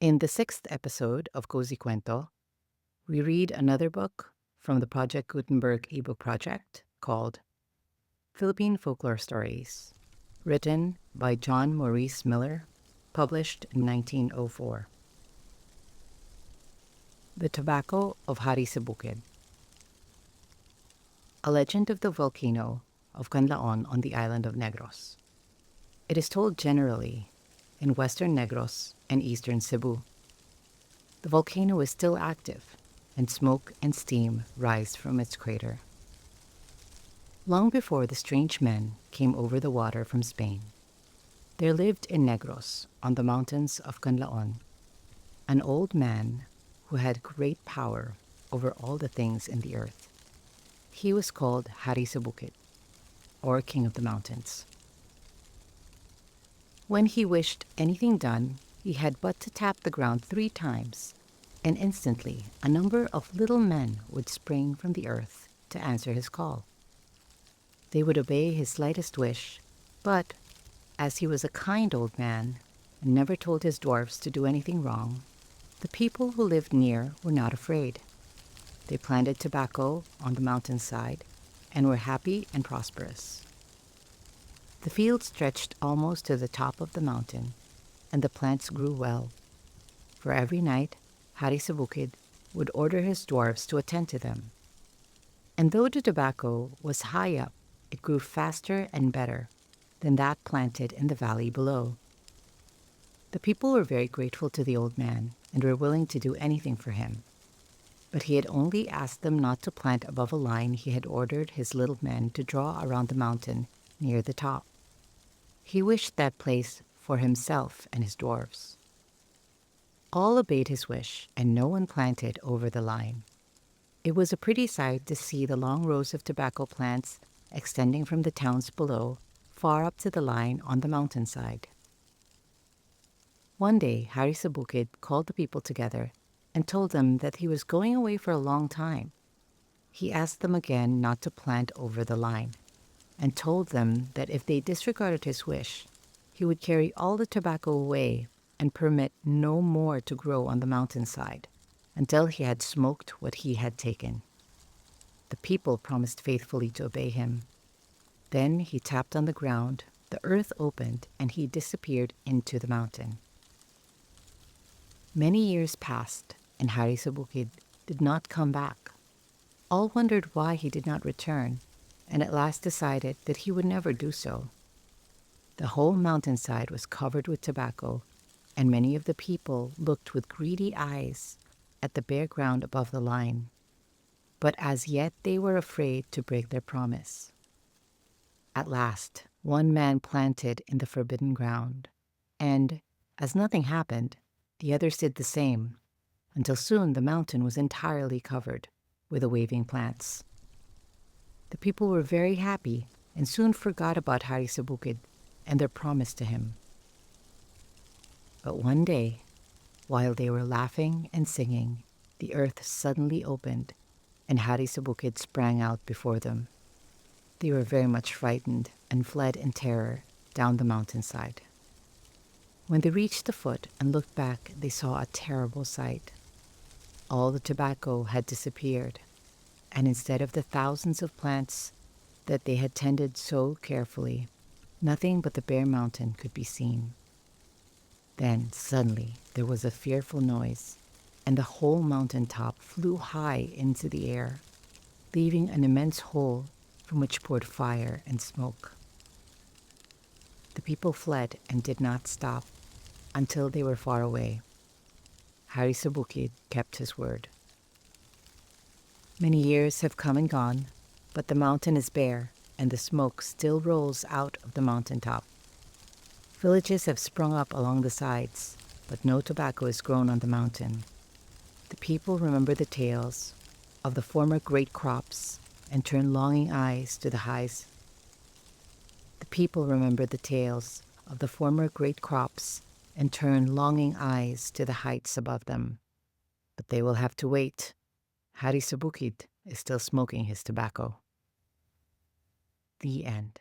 In the sixth episode of Cozy Kwento, we read another book from the Project Gutenberg ebook project called Philippine Folklore Stories, written by John Maurice Miller, published in 1904. The Tobacco of Harisaboqued. A legend of the volcano of Kanlaon on the island of Negros. It is told generally in western Negros and eastern Cebu. The volcano is still active, and smoke and steam rise from its crater. Long before the strange men came over the water from Spain, there lived in Negros, on the mountains of Kanlaon, an old man who had great power over all the things in the earth. He was called Harisaboqued, or King of the Mountains. When he wished anything done, he had but to tap the ground 3 times, and instantly a number of little men would spring from the earth to answer his call. They would obey his slightest wish, but as he was a kind old man and never told his dwarves to do anything wrong, the people who lived near were not afraid. They planted tobacco on the mountainside and were happy and prosperous. The field stretched almost to the top of the mountain, and the plants grew well. For every night, Harisaboqued would order his dwarves to attend to them. And though the tobacco was high up, it grew faster and better than that planted in the valley below. The people were very grateful to the old man and were willing to do anything for him. But he had only asked them not to plant above a line he had ordered his little men to draw around the mountain near the top. He wished that place for himself and his dwarves. All obeyed his wish, and no one planted over the line. It was a pretty sight to see the long rows of tobacco plants extending from the towns below far up to the line on the mountainside. One day, Harisaboqued called the people together and told them that he was going away for a long time. He asked them again not to plant over the line, and told them that if they disregarded his wish, he would carry all the tobacco away and permit no more to grow on the mountainside until he had smoked what he had taken. The people promised faithfully to obey him. Then he tapped on the ground, the earth opened, and he disappeared into the mountain. Many years passed, and Harisaboqued did not come back. All wondered why he did not return, and at last decided that he would never do so. The whole mountainside was covered with tobacco, and many of the people looked with greedy eyes at the bare ground above the line. But as yet they were afraid to break their promise. At last, one man planted in the forbidden ground, and, as nothing happened, the others did the same, until soon the mountain was entirely covered with the waving plants. The people were very happy and soon forgot about Harisaboqued and their promise to him. But one day, while they were laughing and singing, the earth suddenly opened, and Harisaboqued sprang out before them. They were very much frightened and fled in terror down the mountainside. When they reached the foot and looked back, they saw a terrible sight. All the tobacco had disappeared, and instead of the thousands of plants that they had tended so carefully, nothing but the bare mountain could be seen. Then, suddenly, there was a fearful noise, and the whole mountain top flew high into the air, leaving an immense hole from which poured fire and smoke. The people fled and did not stop until they were far away. Harisaboqued kept his word. Many years have come and gone, but the mountain is bare, and the smoke still rolls out of the mountain top. Villages have sprung up along the sides, but no tobacco is grown on the mountain. The people remember the tales of the former great crops and turn longing eyes to the heights. The people remember the tales of the former great crops and turn longing eyes to the heights above them. But they will have to wait. Harisaboqued is still smoking his tobacco. The end.